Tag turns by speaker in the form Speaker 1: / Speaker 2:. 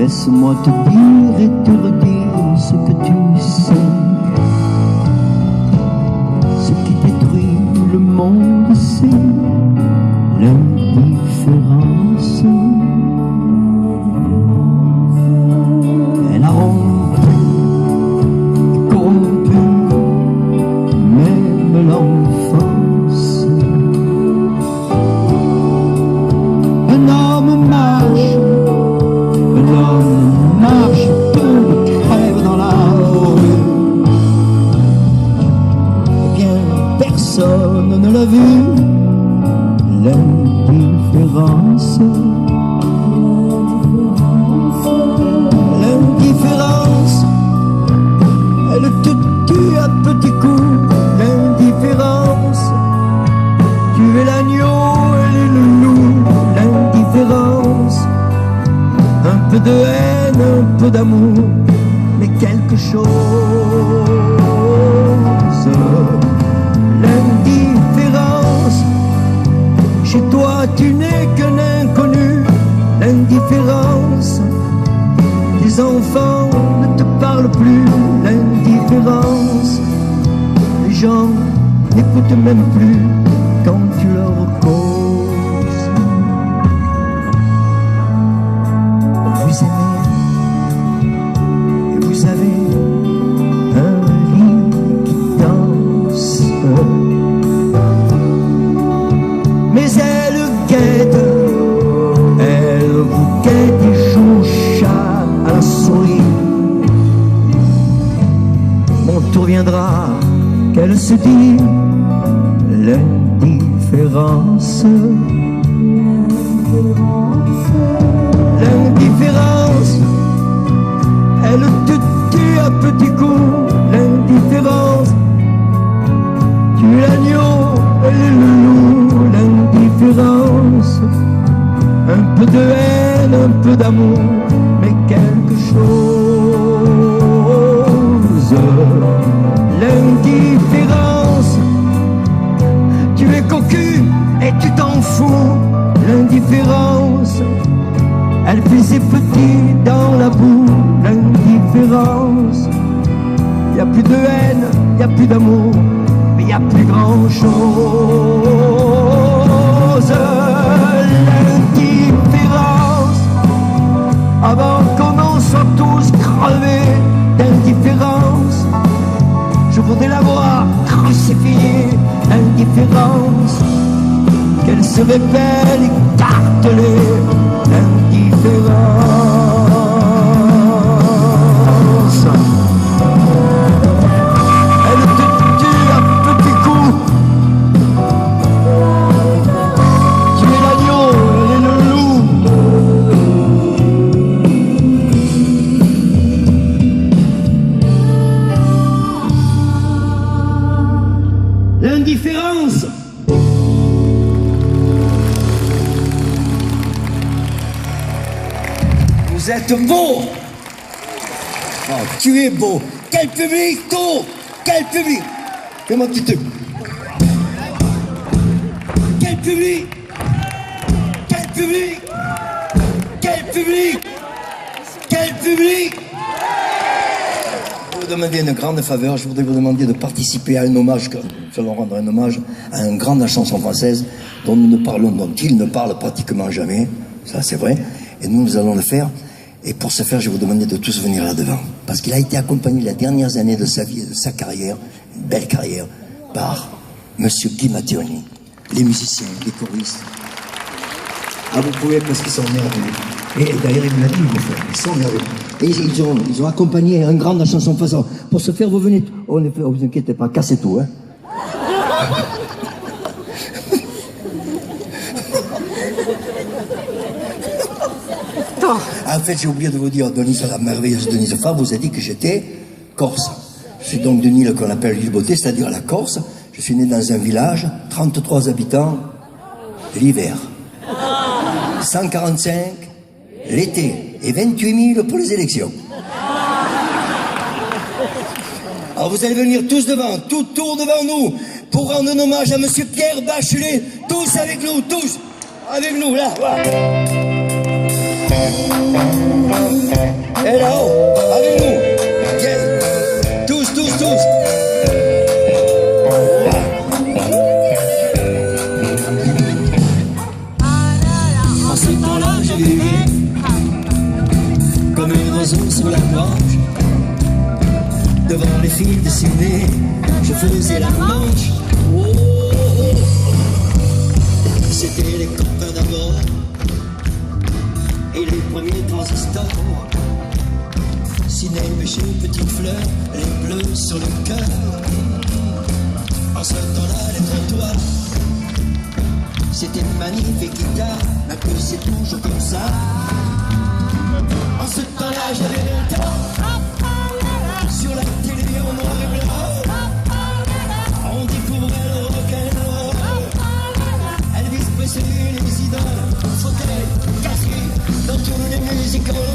Speaker 1: Laisse-moi te dire et te redire ce que tu sais. Ce qui détruit le monde, c'est l'indifférence. Elle a rompu et corrompu même l'enfance. Un homme marche, tombe, crève dans la rue. Eh bien, personne ne l'a vu. L'indifférence. L'indifférence, elle te tue à petits coups. L'indifférence, tu es l'agneau, elle est le loup. L'indifférence, un peu de haine, un peu d'amour, mais quelque chose. L'indifférence, chez toi tu n'es qu'un inconnu. L'indifférence, tes enfants ne te parlent plus. L'indifférence, les gens n'écoutent même plus quand tu leur causes. Vous aimez et vous avez un lit qui danse, mais elle guette, elle vous guette et joue chat à la souris. Mon tour viendra, qu'elle se dit l'indifférence. L'indifférence, elle te tue à petits coups. L'indifférence, tu es l'agneau, elle est le loup. L'indifférence, un peu de haine, un peu d'amour, mais quelque chose. L'indifférence, tu es cocu et tu t'en fous. L'indifférence, elle fait ses petits dans la boue. L'indifférence, y a plus de haine, y a plus d'amour, mais y a plus grand chose. L'indifférence, avant qu'on en soit tous crevés d'indifférence, je voudrais la voir crucifiée. L'indifférence, qu'elle serait belle et cartelée. L'indifférence, elle te tue à petits coups. Tu es l'agneau, elle est le loup. L'indifférence. Vous êtes beau. Oh, tu es beau. Quel public, tout. Quel public. Fais-moi un petit truc. Quel public. Quel public. Quel public. Quel public. Je vous demander une grande faveur. Je voudrais vous demander de participer à un hommage. Nous allons rendre un hommage à un grand de la chanson française dont il ne parle pratiquement jamais. Ça, c'est vrai. Et nous allons le faire. Et pour ce faire, je vais vous demander de tous venir là-devant. Parce qu'il a été accompagné les dernières années de sa vie et de sa carrière, une belle carrière, par Monsieur Guy Matteoni, les musiciens, les choristes. Ah, vous pouvez, parce qu'ils sont merveilleux. Et d'ailleurs, il me l'a dit, ils sont merveilleux. Et ils ont accompagné un grand de la chanson française. Pour ce faire, vous venez. Oh, ne vous inquiétez pas, cassez tout, hein. En fait, j'ai oublié de vous dire, la merveilleuse Denise Favre vous a dit que j'étais corse. Je suis donc d'une île qu'on appelle l'île Beauté, c'est-à-dire la Corse. Je suis né dans un village, 33 habitants, l'hiver. 145 l'été et 28 000 pour les élections. Alors vous allez venir tous devant, tout tour devant nous, pour rendre un hommage à Monsieur Pierre Bachelet. Tous avec nous, tous avec nous, là, voilà. Et là-haut, avec nous. Viens. Tous, tous, tous. En ce temps-là, j'ai vivais comme un oiseau sur la plage. Devant les filles dessinées, je faisais la manche. Oh, c'était les copains d'abord et les premiers transistors. Ciné, péché, petite fleur, les bleus sur le cœur. En ce temps-là, les trottoirs, c'était magnifique guitare, mais que c'est toujours comme ça. En ce temps-là, j'avais le temps. Sur la télé en noir et blanc, on découvrait le rock'n'roll. Elvis Presley, les idoles, fauteuil, casqué, dans tous les musicals.